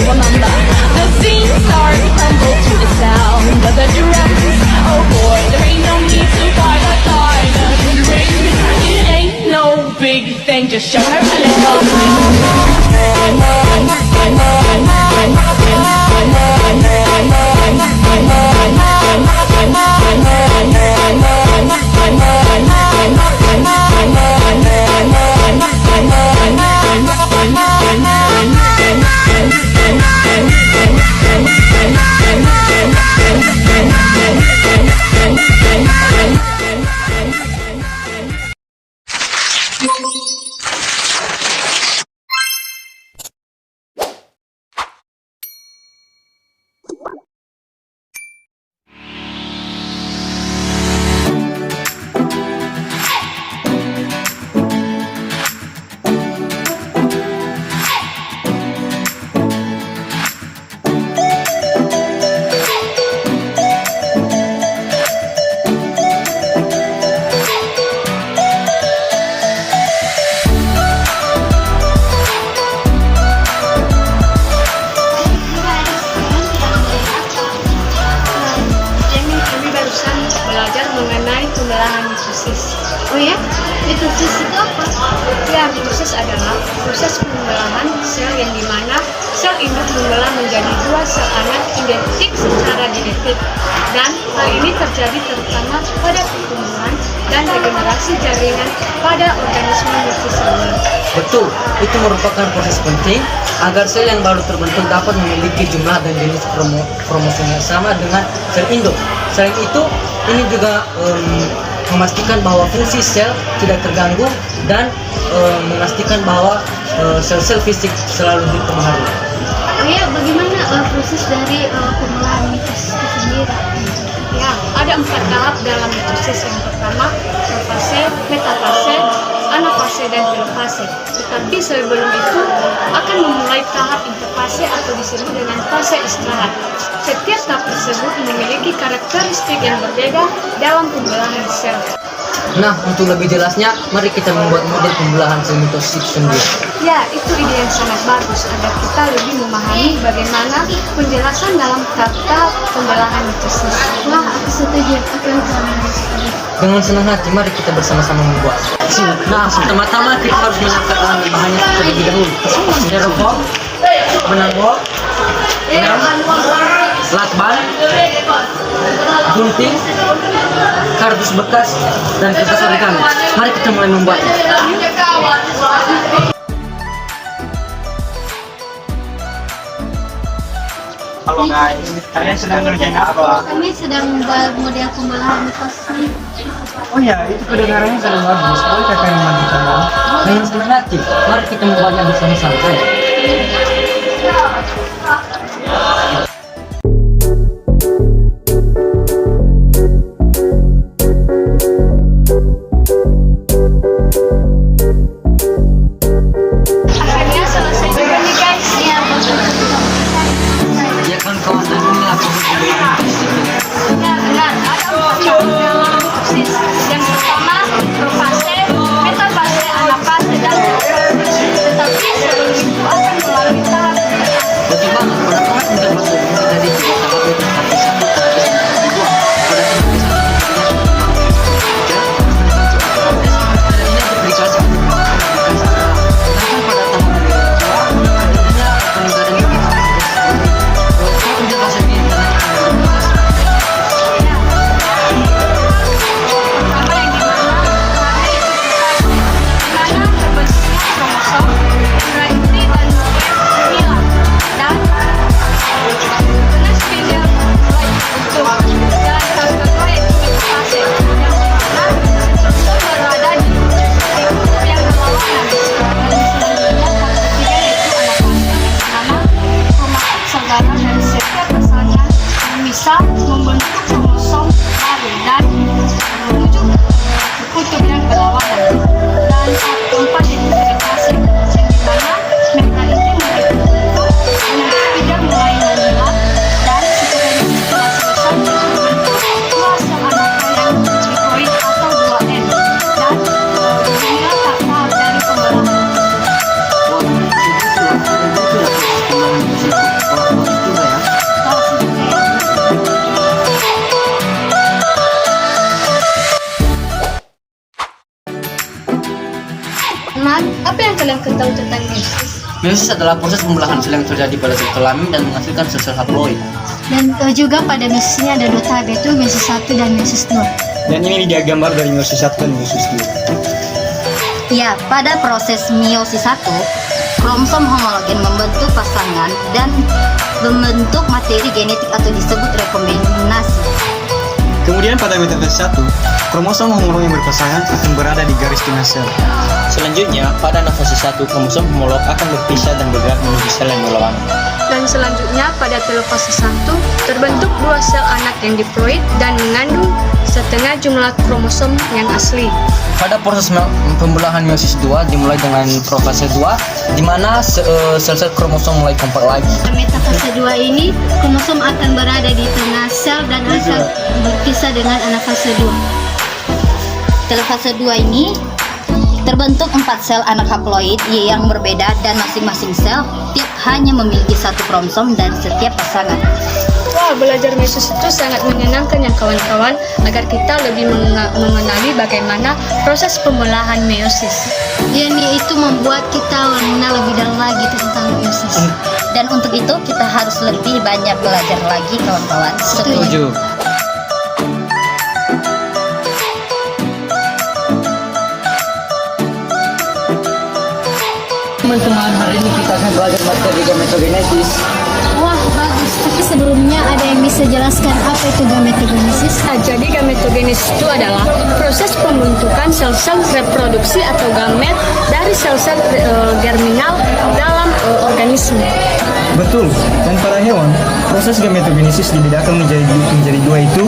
remember. The scene starts to tumble to the sound of the drums. Oh boy, there ain't no need to fight a diamond ring. It ain't no big thing, just show her a little mengenai pembelahan mitosis. Oh ya, mitosis itu apa? Ya, mitosis adalah proses pembelahan sel yang dimana sel induk membelah menjadi dua sel anak identik secara genetik. Dan hal ini terjadi terutama pada pertumbuhan dan regenerasi jaringan pada organisme multiseluler. Betul, itu merupakan proses penting agar sel yang baru terbentuk dapat memiliki jumlah dan jenis kromosom yang sama dengan sel induk. Selain itu, ini juga memastikan bahwa fungsi sel tidak terganggu dan memastikan bahwa sel-sel fisik selalu dipengaruhi. Oh ya, bagaimana proses dari pembelahan mitosis itu sendiri? Ya, ada 4 tahap dalam mitosis. Yang pertama, profase, metafase, anafase, dan telofase. Tetapi sebelum itu akan memulai tahap interfase atau disebut dengan fase istirahat. Setiap tahap tersebut memiliki karakteristik yang berbeda dalam pembelahan sel. Nah, untuk lebih jelasnya, mari kita membuat model pembelahan sel mitosis sendiri. Ya, itu ide yang sangat bagus agar kita lebih memahami bagaimana penjelasan dalam tahap pembelahan mitosis. Wah, aku setuju. Aku Dengan senang hati, mari kita bersama-sama membuat. Nah, pertama-tama kita harus menyiapkan bahan-bahannya terlebih dahulu. Styrofoam, benang wol, lakban, gunting, kardus bekas, dan kertas origami. Mari kita mulai membuatnya. Halo guys, kalian sedang ngerjain apa? Kami sedang membuat model pembelahan mitosis. Oh ya, itu kedengarannya sangat bagus. Boleh kakak yang membantu kalian? Dengan senang hati, mari kita membuatnya bersama-sama. Akhirnya selesai juga nih guys. Ya, Ya kan kawan, dan inilah pembelahan mitosis. Ya, benar. Ada 4 tahap dalam mitosis. Yang pertama, profase, metafase, anafase, dan telofase. Tetapi sebelum itu akan melalui tahap Betul banget, pada tahap interfase ini terjadi tiga tahap yaitu tahap satu, tahap dua. Pada tahap satu terjadinya duplikasi sedangkan pada tahap kedua terjadinya peningkatan tahap interfase ini pertama yang dimana terbentuknya kromosom, inti dan nukleus dan karena spindel mulai terbentuk. Dan tahap kedua yaitu metafase, yang dimana kromosom baru ada di kutub yang berlawanan. Dan selanjutnya tahap ketiga yaitu anafase, dimana kromatin saudara dari setiap asalnya bisa membentuk kromosom baru dan menuju ke kutub yang berlawanan. Dan tahap keempat yaitu vegetasi, yang dimana mereka inti mulai terbentuk dengan spidel mulai menghilang dan setelah selesai terbentuk dua sel anaka yang diploid atau 2N. Dan inilah tahap dari pembelahan. Wah, itu sudah proses pembelahan mitosis. kasih tahu tentang meiosis? Meiosis adalah proses pembelahan sel yang terjadi pada sel kelamin dan menghasilkan sel-sel haploid. Dan juga pada meiosis ini ada 2 tahap, yaitu meiosis 1 dan meiosis 2. Dan ini dia gambar dari meiosis 1 dan meiosis 2. Ya, pada proses meiosis 1, kromosom homologen membentuk pasangan dan membentuk materi genetik atau disebut rekombinasi. Kemudian pada metafasis 1, kromosom homolog yang berpasangan akan berada di garis tengah sel. Selanjutnya, pada fase 1, kromosom homolog akan berpisah dan bergerak menuju sel yang berlawanan. Dan selanjutnya pada telofase 1 terbentuk 2 sel anak yang diploid dan mengandung setengah jumlah kromosom yang asli. Pada proses pembelahan meiosis 2 dimulai dengan profase 2, di mana sel-sel kromosom mulai kompak lagi. Metafase 2 ini kromosom akan berada di tengah sel dan akan berpisah dengan anafase 2. Telofase 2 ini terbentuk 4 sel anak haploid yang berbeda dan masing-masing sel tiap hanya memiliki 1 kromosom dan setiap pasangan. Wah, belajar meiosis itu sangat menyenangkan ya kawan-kawan, agar kita lebih mengenali bagaimana proses pembelahan meiosis. Ini itu membuat kita mengenal lebih dalam lagi tentang meiosis. Dan untuk itu kita harus lebih banyak belajar lagi kawan-kawan. Setuju. Teman-teman, hari ini kita akan belajar materi gametogenesis. Wah, bagus. Tapi sebelumnya ada yang bisa jelaskan apa itu gametogenesis? Nah, jadi gametogenesis itu adalah proses pembentukan sel-sel reproduksi atau gamet dari sel-sel germinal dalam organisme. Betul. Dan pada hewan, proses gametogenesis dibedakan menjadi 2 itu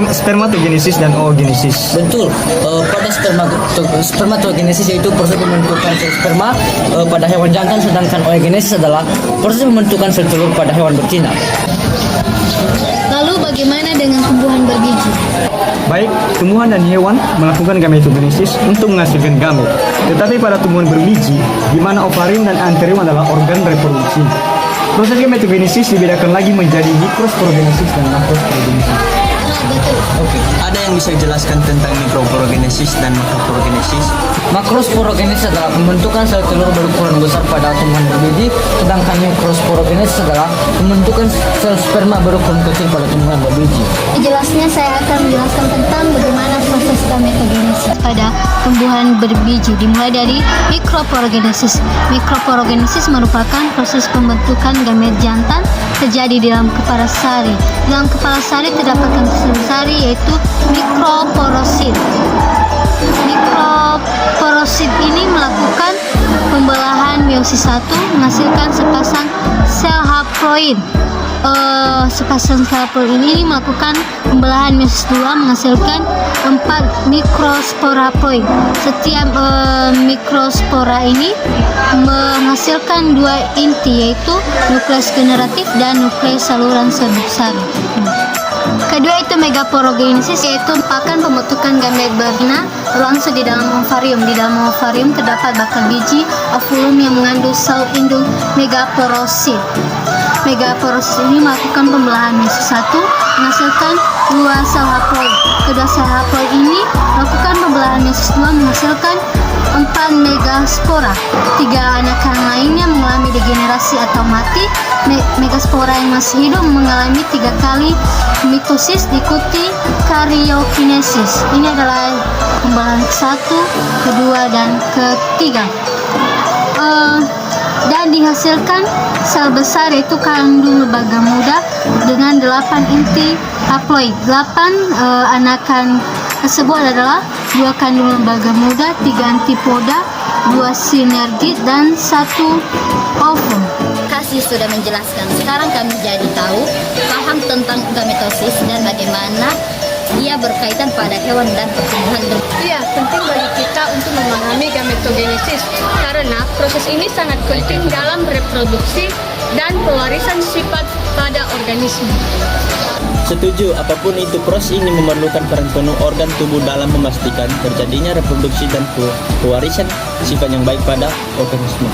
spermatogenesis dan oogenesis. Betul. Pada spermatogenesis yaitu proses pembentukan sel sperma pada hewan jantan, sedangkan oogenesis adalah proses pembentukan sel telur pada hewan betina. Lalu bagaimana dengan tumbuhan berbiji? Baik, tumbuhan dan hewan melakukan gametogenesis untuk menghasilkan gamet. Tetapi pada tumbuhan berbiji, di mana ovarium dan antherium adalah organ reproduksi. Proses gametogenesis dibedakan lagi menjadi mikrosporogenesis dan makrosporogenesis. Oke, ada yang bisa dijelaskan tentang mikroporogenesis dan makroporogenesis? Makrosporogenesis adalah pembentukan sel telur berukuran besar pada tumbuhan berbiji, sedangkan mikrosporogenesis adalah pembentukan sel sperma berukuran kecil pada tumbuhan berbiji. Jelasnya saya akan menjelaskan tentang bagaimana proses gametogenesis pada tumbuhan berbiji, dimulai dari mikroporogenesis. Mikroporogenesis merupakan proses pembentukan gamet jantan terjadi di dalam kepala sari. Dalam kepala sari terdapat sel sari yaitu mikroporosit. Mikroporosit ini melakukan pembelahan meiosis 1 menghasilkan sepasang sel haploid. Sepasang sel haploid ini melakukan pembelahan meiosis 2 menghasilkan 4 mikrospora haploid. Setiap mikrospora ini menghasilkan 2 inti, yaitu nukleus generatif dan nukleus saluran sel sari. Kedua itu megaporogenesis, yaitu merupakan pembentukan gamet betina berlangsung di dalam ovarium. Di dalam ovarium terdapat bakal biji ovulum yang mengandung sel indung megaporosit. Megaporosit ini melakukan pembelahan meiosis 1 menghasilkan 2 sel haploid. Kedua sel haploid ini melakukan pembelahan meiosis 2 menghasilkan 4 megaspora. 3 anakan lainnya mengalami degenerasi atau mati. Megaspora yang masih hidup mengalami 3 kali mitosis diikuti karyokinesis. Ini adalah pembelahan ke-1, kedua, dan ketiga. Dan dihasilkan sel besar yaitu kandung lembaga muda dengan 8 inti haploid. 8 anakan tersebut adalah 2 kandung lembaga muda, 3 antipoda, 2 sinergit, dan 1 ovum. Kasih sudah menjelaskan. Sekarang kami jadi paham tentang gametosis dan bagaimana ia berkaitan pada hewan dan pertumbuhan. Iya, penting bagi kita untuk memahami gametogenesis karena proses ini sangat penting dalam reproduksi dan pewarisan sifat pada organisme. Setuju, apapun itu proses ini memerlukan peran penuh organ tubuh dalam memastikan terjadinya reproduksi dan pewarisan sifat yang baik pada organisme.